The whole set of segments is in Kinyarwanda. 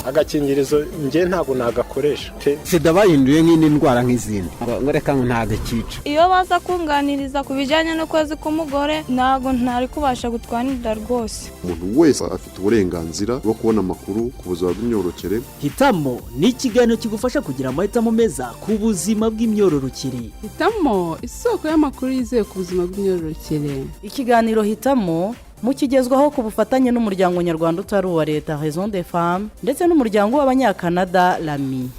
agakingirizo nge ntabwo nagakoresha sida bahinduye nk'indi ndwara nk'izindi ngo reka ntagakica. Iyo baza kunganiriza ku bijyanye n'ukwezi k'umugore ntabwo ntari kubasha gutwanira rwose. Umuntu wese afite uburenganzira bwo kubona amakuru ku buzima bw'imyororokere. Hitamo ni ikiganiro kigufasha kugira amahitamo meza ku buzima bw'imyororokere. Hitamo isoko y'amakuru yizewe ku buzima bw'imyororokere. Ikiganiro Hitamo mukigezwaho ku bufatanye n'umuryango nyarwanda utari uwa leta Raison des Femmes ndetse n'umuryango w'abanyakanada Lami.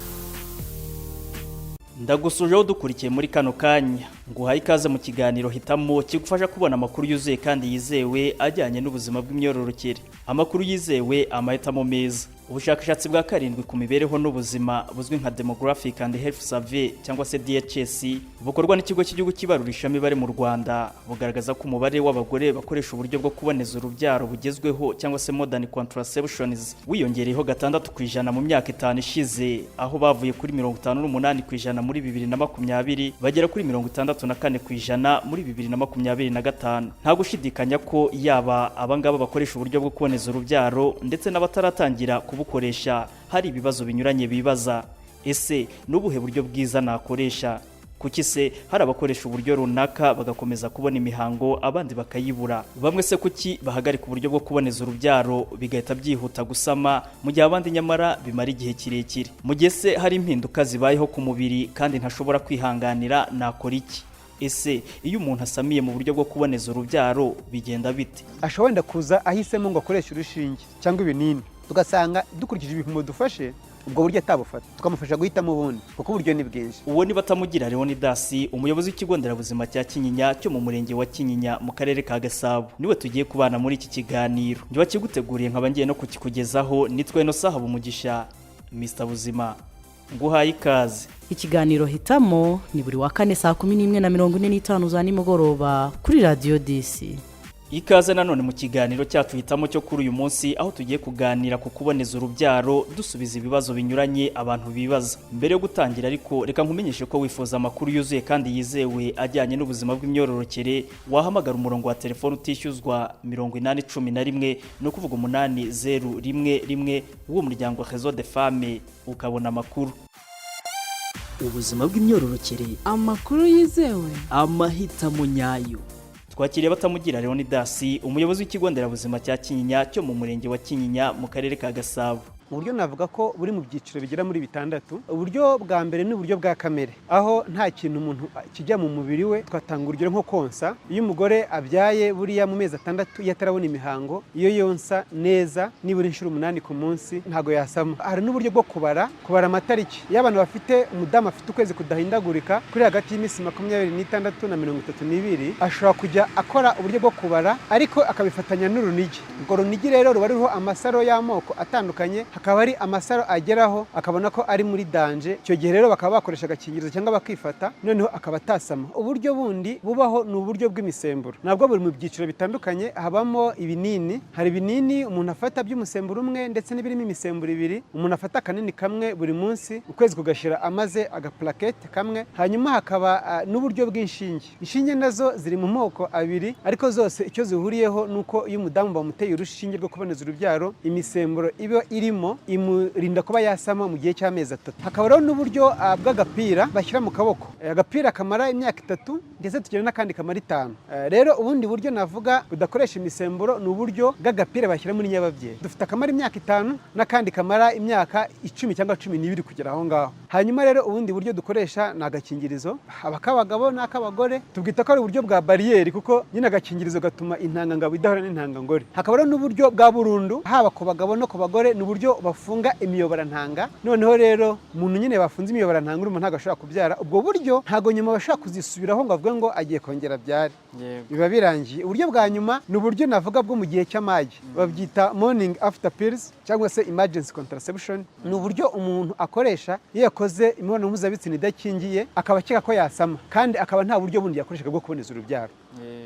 Ndagusujeho dukurikiye muri kano kanya nguhaye ikaze mu kiganiro Hitamo kigufasha kubona amakuru yuzuye kandi yizewe ajyanye n'ubuzima bw'imyororokere. Amakuru yizewe, amahitamo meza. Ubushakashatsi bwa karindwi ku mibereho n'ubuzima buzwi nka Demographic and Health Survey cyangwa se DHS bukorwa n'ikigo cy'igihugu kibarurisha imibare mu Rwanda bugaragaza ko umubare w'abagore bakoresha uburyo bwo kuboneza urubyaro bugezweho cyangwa se modern contraceptions wiyongereyeho 6% mu myaka 5 ishize, aho bavuye kuri 58% muri 2020 bagera kuri 64% muri 2025. Nta gushidikanya ko yaba abangaba bakoresha uburyo bwo kuboneza urubyaro ndetse n'abataratangira bukoresha hari ibibazo binyuranye bibaza. Ese nubuhe buryo bwiza nakoresha? Kuki se hari abakoresha uburyo runaka bagakomeza kubona imihango abandi bakayibura? Bamwe se kuki bahagarika uburyo bwo kuboneza urubyaro bigahita byihuta gusama mu gihe abandi nyamara bimara igihe kirekire? Mu gihe se hari impinduka zibayeho ku mubiri kandi ntashobora kwihanganira, nakora iki? Ese iyo umuntu asamiye mu buryo bwo kuboneza urubyaro bigenda bite? Ashobora kuza ahisemo ngo akoreshe urushinge cyangwa ibinini, tugasanga dukurikije ibipimo dufashe ubwo buryo atabufata, tukamufasha guhitamo ubundi kuko uburyo ni bwinshi. Uwo ni Batamugira Leonidas, umuyobozi w'ikigo nderabuzima cya Kinyinya cyo mu murenge wa Kinyinya mu karere ka Gasabo. Niwe tugiye kubana muri iki kiganiro. Njye wakiguteguriye nkaba ngiye no kukikugezaho, nitwe no Sahabo Umugisha Mr Buzima. Nguhaye ikaze. Ikiganiro Hitamo ni buri wa kane saa 11:45 za nimugoroba kuri Radio DC. Ikaze nanone mu kiganiro cyacu Hitamo cyo kuri uyu munsi, aho tugiye kuganira ku kuboneza urubyaro dusubiza ibibazo binyuranye abantu bibaza. Mbere yo gutangira ariko reka nkumenyeshe ko wifuza amakuru yuzuye kandi yizewe ajyanye n'ubuzima bw'imyororokere, wahamagara umurongo wa telefone utishyuzwa 811 no kuvuga 8011 w'uwo muryango Raison des Femmes ukabona amakuru. Ubuzima bw'imyororokere, amakuru yizewe, amahitamo nyayo. Twakiriye Batamugira Leonidas, umuyobozi w'ikigo nderabuzima cya Kinyinya cyo mu murenge wa Kinyinya mu karere ka Gasabo. Uburyo navuga ko buri mu byiciro bigera muri 6. Uburyo bwa mbere ni uburyo bwa kamere, aho nta kintu umuntu kijya mu mubiri we. Twatanga urugero nko konsa. Iyo umugore abyaye buriya mu mezi 6 yatarabona imihango, iyo yonsa neza nibura inshuro 8 ku munsi ntago yasama. Hari n'uburyo bwo kubara amatariki. Iyo abantu bafite umudamu afite ukwezi kudahindagurika kuri hagati y'iminsi 26 na 32, ashobora kujya akora uburyo bwo kubara ariko akabifatanya n'urunigi. Ubwo runigi rero ruba ruriho amasaro y'amoko atandukanye, akaba ari amasaro ageraho akabona ko ari muri danger. Icyo gihe rero bakaba bakoresha agakingirizo cyangwa bakifata, noneho akaba atasama. Uburyo bundi bubaho ni uburyo bw'imisemburo, nabwo buri mu byiciro bitandukanye. Habamo ibinini, hari ibinini umuntu afata by'umusemburo umwe ndetse n'ibirimo imisemburo 2. Umuntu afata kanini kamwe buri munsi, ukwezi kugashira amaze agaplakete kamwe. Hanyuma hakaba n'uburyo bw'inshinge. Inshinge nazo ziri mu moko 2, ariko zose icyo zihuriyeho nuko iyo umudamu bamuteye urushinge rwo kuboneza urubyaro, imisemburo iba irimo imurinda kuba yasama mu gihe cy'amezi 3. Hakaba rero n'uburyo bw'agapira bashyira mu kaboko. Agapira kamara imyaka 3 ndetse tugera n'akandi kamara 5. Rero ubundi buryo navuga budakoresha imisemburo ni uburyo bw'agapira bashyira muri nyababyeyi. Dufite akamara imyaka 5 n'akandi kamara imyaka 10 cyangwa 12 kugera aho ngaho. Hanyuma rero ubundi buryo dukoresha ni agakingirizo, abakabagabo n'akabagore. Tubwita ko ari uburyo bwa barriere kuko nyine agakingirizo gatuma intangangabo idahura n'intangangore. Hakaba rero n'uburyo bwa burundu, haba ku bagabo no ku bagore, ni uburyo bafunga imiyoborantanga. Noneho rero umuntu nyine bafunze imiyoborantanga urumva ntago ashobora kubyara. Ubwo buryo ntago nyuma bashaka kuzisubiraho ngo avuge ngo agiye kongera byari, biba birangiye. Uburyo bwa nyuma ni uburyo navuga bwo mu gihe cy'amage, babyita morning after pills cyangwa se emergency contraception. Ni uburyo umuntu akoresha iyo yakoze imibonano mpuzabitsina idakingiye akaba akeka ko yasama, kandi akaba nta buryo bundi yakoreshaga bwo kuboneza urubyaro.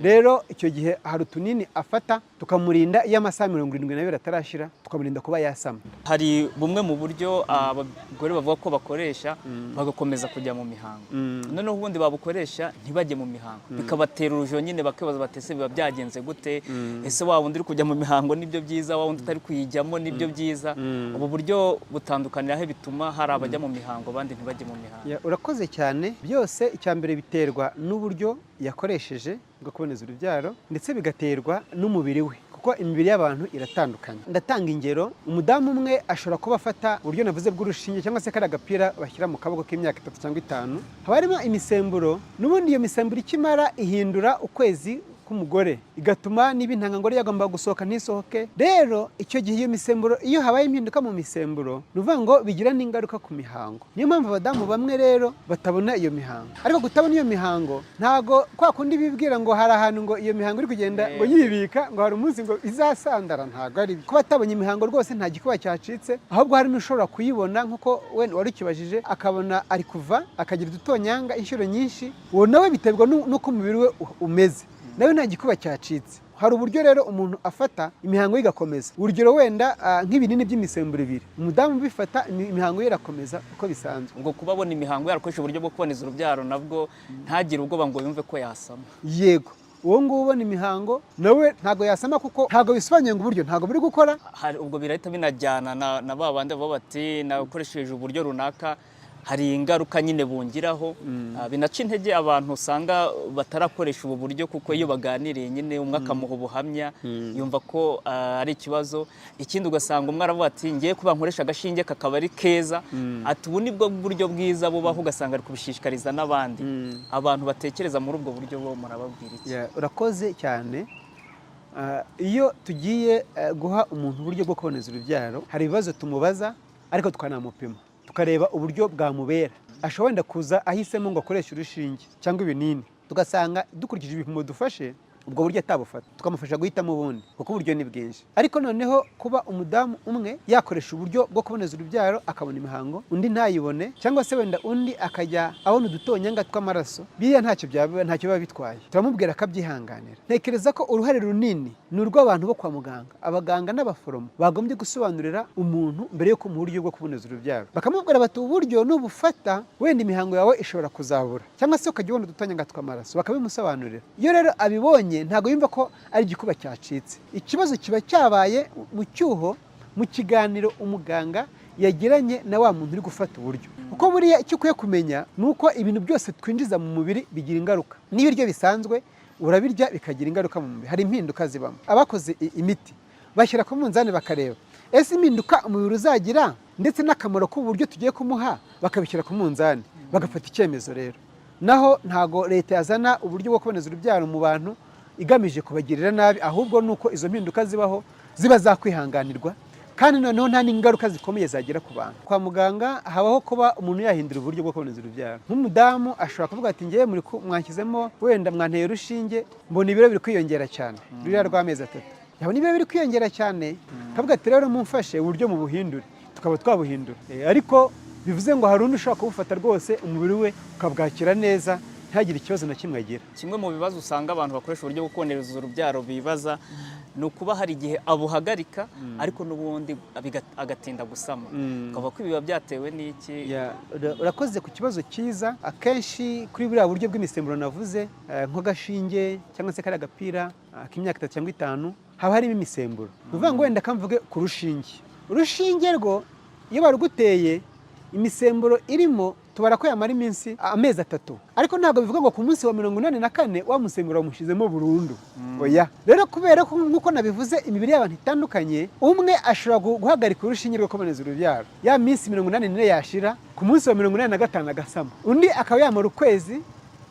rero icyo gihe hari utunini afata tukamurinda iyo amasaha 72 atarashira, tukamurinda kuba yasama. Hari bumwe mu buryo abagore bavuga ko bakoresha bagakomeza kujya mu mihango, noneho ubundi babukoresha ntibajye mu mihango, bikabatera urujo nyine, bakibaza batese biba byagenze gute, ese wa wundi uri kujya mu mihango nibyo byiza, wa wundi utari kuyijyamo nibyo byiza. Ubu buryo butandukanira he bituma hari abajya mu mihango abandi ntibajye mu mihango? Urakoze cyane. Byose icyambere biterwa n'uburyo yakoresheje bwo kuboneza urubyaro, ndetse bigaterwa n'umubiri we, kuko imibiri y'abantu iratandukanye. Ndatanga ingero, umudamu umwe ashobora kuba afata uburyo navuze bw'urushinge cyangwa se kari agapira bashyira mu kaboko k'imyaka 3 cyangwa 5, haba harimo imisemburo, n'ubundi iyo misemburo ikimara ihindura ukwezi k'umugore, igatuma n'ibintangangore yagomba gusohoka ntisohoke. Rero icyo gihe iyo misemburo, iyo habaye impinduka mu misemburo, nuvuga ngo bigira n'ingaruka ku mihango. Niyo mpamvu abadamu bamwe rero batabona iyo mihango. Ariko kutabona iyo mihango ntago kwa kundi bibwira ngo hari ahantu ngo iyo mihango iri kugenda ngo yibika ngo hari umunsi ngo izasandara, ntago ari kuba atabonye imihango rwose nta gikuba cyacitse, ahubwo hari n'ushobora kuyibona nkuko we wari ukibajije, akabona ari kuva akagira udutonyanga inshuro nyinshi, uwo nawe biterwa n'uko umubiri we umeze, nawe nta gikuba cyacitse. Hari uburyo rero umuntu afata imihango igakomeza. Urugero wenda nk'ibinini by'imisemburo 2, umudamu bifata imihango ye irakomeza uko bisanzwe. Ubwo kubabona imihango yarakoresha uburyo bwo kuboneza urubyaro nabwo ntagire ubwoba ngo yumve ko yasama. Yego, uwo nguwo ubona imihango nawe ntago yasama, kuko ntago bisobanuye ngo uburyo ntago biri gukora. Ubwo birahita binajyana na babandi baba bati nakoresheje uburyo runaka hari ingaruka nyine bungiraho, binaca intege abantu usanga batarakoresha ubu buryo, kuko iyo baganiriye nyine umwe akamuha ubuhamya yumva ko ari ikibazo. Ikindi ugasanga umwe aravuga ati ngiye kuba nkoresha agashinge kakaba ari keza, ati ubu nibwo buryo bwiza bubaho, ugasanga ari kubishishikariza n'abandi. Abantu batekereza muri ubwo buryo bo murababwira iki? Urakoze cyane. Iyo tugiye guha umuntu uburyo bwo kuboneza urubyaro, hari ibibazo tumubaza ariko tukanamupima, tukareba uburyo bwamubera. Ashobora wenda kuza ahisemo ngo akoreshe urushinge cyangwa ibinini, tugasanga dukurikije ibipimo dufashe ubwo buryo atabufata, tukamufasha guhitamo ubundi, kuko uburyo ni bwinshi. Ariko noneho kuba umudamu umwe yakoresha uburyo bwo kuboneza urubyaro akabona imihango, undi ntayibone, cyangwa se wenda undi akajya abona udutonyanga tw'amaraso, biriya ntacyo biba bitwaye, turamubwira akabyihanganira. Ntekereza ko uruhare runini ni urw'abantu bo kwa muganga, abaganga n'abaforomo bagombye gusobanurira umuntu mbere yo kumuha uburyo bwo kuboneza urubyaro, bakamubwira bati uburyo nubufata wenda imihango yawe ishobora kuzabura, cyangwa se ukajya ubona udutonyanga tw'amaraso, bakabimusobanurira. Iyo rero abibonye ntago yumva ko ari igikuba cyacitse. Ikibazo kiba cyabaye mu cyuho, mu kiganiro umuganga yagiranye na wa muntu uri gufata uburyo, kuko buriya icyo ukwiye kumenya ni uko ibintu byose twinjiza mu mubiri bigira ingaruka. N'ibiryo bisanzwe urabirya bikagira ingaruka mu mubiri, hari impinduka zibamo. Abakoze imiti bashyira ku munzani bakareba ese impinduka umubiri uzagira ndetse n'akamaro k'uburyo tugiye kumuha, bakabishyira ku munzani bagafata icyemezo. Rero naho ntago leta yazana uburyo bwo kuboneza urubyaro mu bantu igamije kubagirira nabi, ahubwo nuko izo mpinduka zibaho ziba zakwihanganirwa, kandi noneho nta n'ingaruka zikomeye zagira ku bantu. Kwa muganga habaho kuba umuntu yahindura uburyo bwo kuboneza urubyaro. Nk'umudamu ashobora kuvuga ati ngiye mwanshyizemo wenda mwanteye urushinge, mbona ibiro biri kwiyongera cyane, ruriya rw'amezi 3, yabona ibiro biri kwiyongera cyane, akavuga ati rero mumfashe uburyo mu buhindure, tukaba twabuhindura. Ariko bivuze ngo hari undi ushobora kubufata rwose umubiri we ukabwakira neza, ntagire ikibazo na kimwe agira. Kimwe mu bibazo usanga abantu bakoresha uburyo bwo kuboneza urubyaro bibaza ni ukuba hari igihe abuhagarika ariko n'ubundi agatinda gusama, ukaba ko biba byatewe n'iki? Urakoze ku kibazo cyiza. Akenshi kuri buriya buryo bw'imisemburo navuze, nk'agashinge cyangwa se kari agapira k'imyaka 3 cyangwa 5, haba harimo imisemburo. Uvuga ngo wenda kamvuge ku rushinge, urushinge rwo iyo baruguteye imisemburo irimo tubara ko yamara amezi 3, ariko ntabwo bivuga ngo ku munsi wa 84 wa musemburo wamushizemo burundu. Oya, rero kubera ko nkuko nabivuze imibiri y'abantu itandukanye, umwe ashobora guhagarika urushinge rwo kuboneza urubyaro ya minsi 84 yashira, ku munsi wa 85 agasama, undi akaba yamara ukwezi,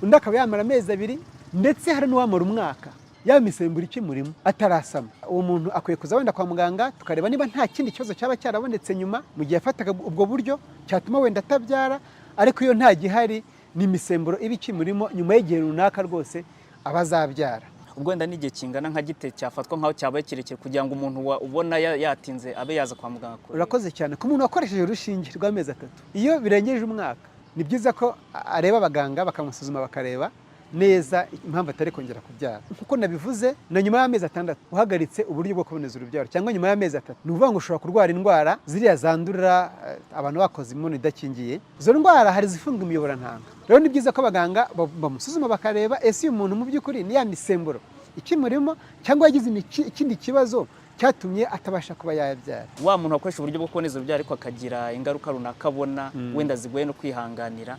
undi akaba yamara amezi 2, ndetse hari n'uwamara umwaka ya misemburo ikimurimo atarasama. Uwo muntu akwiye kuza wenda kwa muganga tukareba niba nta kindi kibazo cyaba cyarabonetse nyuma mu gihe yafataga ubwo buryo cyatuma wenda atabyara, ariko iyo nta gihari ni imisemburo iba ikimurimo, nyuma y'igihe runaka rwose abazabyara. Ubwo wenda n'igihe kingana nka gite cyafatwa nkaho cyabaye kirekire kugira ngo umuntu ubona yatinze abe yaza kwa muganga? Urakoze cyane. Ku muntu wakoresheje urushinge rw'amezi 3, iyo birengeje umwaka, ni byiza ko areba abaganga bakamusuzuma bakareba neza impamvu atari kongera kubyara. Nkuko nabivuze, na nyuma y'amezi 6 uhagaritse uburyo bwo kuboneza urubyaro cyangwa nyuma y'amezi 3, ni ukuvuga ngo ushobora kurwara indwara ziriya zandurira abantu bakoze imibonano idakingiye. Izo ndwara hari zifunga imiyoborantanga. Rero ni byiza ko abaganga bamusuzuma bakareba ese uyu muntu mu by'ukuri ni ya misemburo ikimurimo cyangwa yagize ikindi kibazo cyatumye atabasha kuba yabyara. Wa muntu akoresha uburyo bwo kuboneza urubyaro ariko akagira ingaruka runaka abona wenda zigoye no kwihanganira,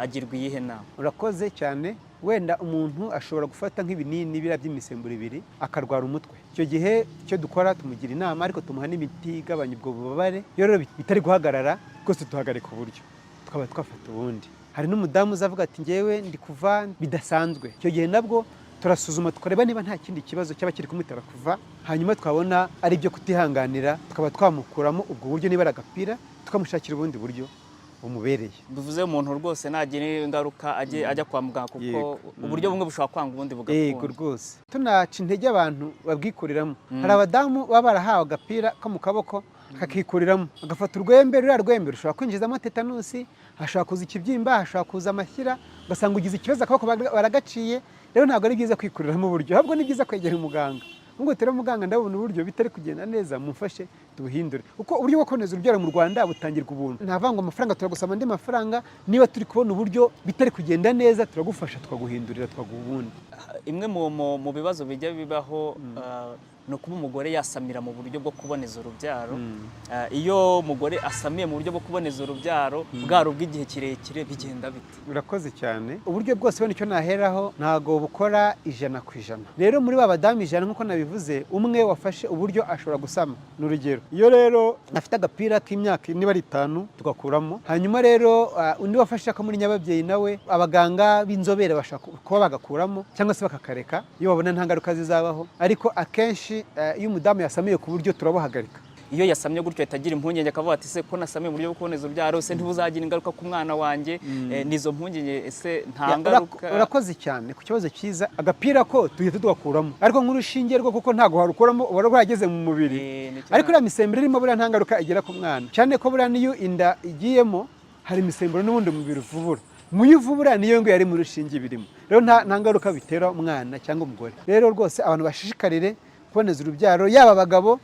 agirwa iyihe nama? Urakoze cyane. Wenda umuntu ashobora gufata nk'ibinini bira by'imisemburo ibiri akarwara umutwe. Icyo gihe icyo dukora tumugira inama ariko tumuha n'imiti igabanya ubwo bubabare. Iyo rero bitari guhagarara rwose tuhagarika uburyo tukaba twafata ubundi. Hari n'umudamu uzavuga ati ngewe ndi kuva bidasanzwe. Icyo gihe nabwo turasuzuma tukareba niba nta kindi kibazo cyaba kiri kumutera kuva, hanyuma twabona ari ibyo kutihanganira tukaba twamukuramo ubwo buryo niba agapira tukamushakira ubundi buryo bumubereye. Bivuze umuntu rwose nagira ingaruka ajya kwa muganga kuko uburyo bumwe bushobora kwanga ubundi bugakunda. Yego rwose. Tunaca intege abantu babwikuriramo. Hari abadamu baba barahawe agapira ko mu kaboko kakikuriramo, agafata urwembe, ruriya rwembe rushobora kwinjizamo tetanusi, hashobora kuza ikibyimba, hashobora kuza amashyira, ugasanga ugize ikibazo akaboko baragaciye. Rero ntabwo ari byiza kwikuriramo uburyo, ahubwo ni byiza kwegera umuganga. Ngo tera muganga ndabona uburyo bitari kugenda neza, mumfashe tubuhindure. Uko uburyo bwo kuboneza urubyaro mu Rwanda butangirwa ubuntu. Ntavango amafaranga turagusaba andi mafaranga, niba turi kubona uburyo bitari kugenda neza turagufasha tukaguhindurira twaguha ubundi. Imwe mu bibazo bijya bibaho no kuba umugore yasamira mu buryo bwo kuboneza urubyaro. Iyo umugore asamiye mu buryo bwo kuboneza urubyaro bwaro bw'igihe kirekire bigenda bite? Urakoze cyane. Uburyo bwose bene icyo naheraho ntago bukora 100%. Rero muri babadamu 100 nkuko nabivuze, umwe wafashe uburyo ashobora gusama. N'urugero, iyo rero afite agapira k'imyaka niba ari 5 tugakuramo, hanyuma rero undi wafashe ko muri nyababyeyi nawe abaganga b'inzobere bashaka kuba bagakuramo cyangwa se bakakareka iyo babona nta ngaruka zizabaho. Ariko akenshi iyo umudamu yasamiye ku buryo turabuhagarika. Iyo yasamye gutyo atagira impungenge akavuga ati se ko nasamiye mu buryo bwo kuboneza urubyaro se ntibuzagira ingaruka ku mwana wanjye, nizo mpungenge ese nta ngaruka? Urakoze cyane ku kibazo cyiza. Agapira ko tuhita tugakuramo ariko nk'urushinge rwo kuko ntago harukuramo ubara rwageze mu mubiri, ariko iriya misemburo irimo buriya nta ngaruka igera ku mwana, cyane ko buriya niyo inda igiyemo hari imisemburo n'ubundi mubiri uvubura, muyivubura niyo ngo yari mu rushinge birimo. Rero nta ngaruka bitera umwana cyangwa umugore. Rero rwose abantu bashishikarire kuboneza urubyaro, yaba abagabo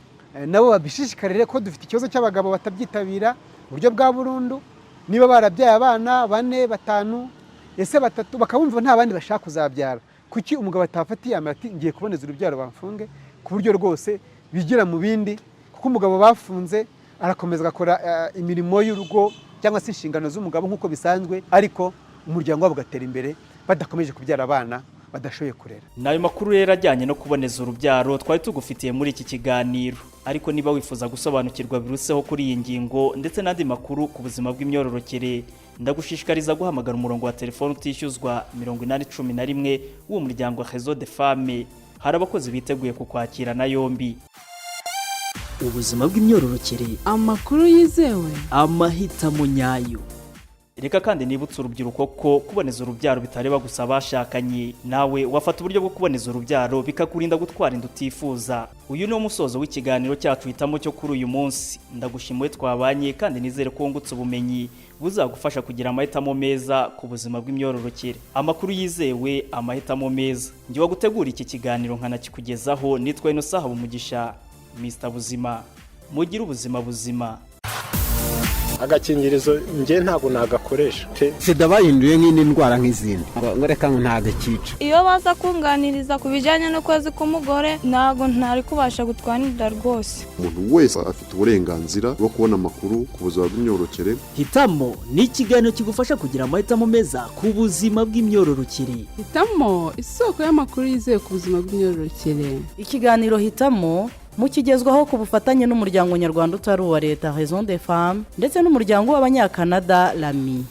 nabo babishishikarire ko dufite ikibazo cy'abagabo batabyitabira uburyo bwa burundu. Niba barabyaye abana 4, 5, ese 3 bakabumva nta bandi bashaka kuzabyara, kuki umugabo atafatiye amati ngiye kuboneza urubyaro bamfunge? Ku buryo rwose bigira mu bindi, kuko umugabo bafunze arakomeza gakora imirimo y'urugo cyangwa se inshingano z'umugabo nk'uko bisanzwe, ariko umuryango wabo ugatera imbere badakomeje kubyara abana badashoboye kurera. Nayo makuru rero ajyanye no kuboneza urubyaro twari tugufitiye muri iki kiganiro, ariko niba wifuza gusobanukirwa biruseho kuri iyi ngingo ndetse n'andi makuru ku buzima bw'imyororokere, ndagushishikariza guhamagara umurongo wa telefone utishyuzwa 811 w'uwo muryango Réseau des Femmes. Hari abakozi biteguye kukwakirana yombi. Ubuzima bw'imyororokere, amakuru yizewe, amahitamo nyayo. Reka kandi nibutse urubyiruko ko kuboneza urubyaro bitareba gusa abashakanye. Nawe wafata uburyo bwo kuboneza urubyaro bikakurinda gutwara inda utifuza. Uyu ni umusozo w'ikiganiro cyacu hitamo cyo kuri uyu munsi. Ndagushimiye twabanye kandi nizere ko wungutse ubumenyi buzagufasha kugira amahitamo meza ku buzima bw'imyororokere. Amakuru yizewe, amahitamo meza. Njye wagutegura iki kiganiro nkanakikugezaho nitwa Innocent Habumugisha, Mr. Buzima. Mugire ubuzima buzima. Agakingirizo nge ntabwo nagakoresha. Sida bahinduye nk'indi ndwara nk'izindi. Ngo reka ntago kica. Iyo baza kunganiriza ku bijyanye no kwezi k'umugore ntabwo ntari kubasha gutwanira rwose. Umuntu wese afite uburenganzira bwo kubona amakuru ku buzima bw'imyororokere. Hitamo ni ikiganiro kigufasha kugira amahitamo meza ku buzima bw'imyororokere. Hitamo isoko y'amakuru yizewe ku buzima bw'imyororokere. Ikiganiro Hitamo mukigezwaho ku bufatanye n'umuryango nyarwanda utari uwa leta Réseau des Femmes ndetse n'umuryango w'abanyakanada Lami.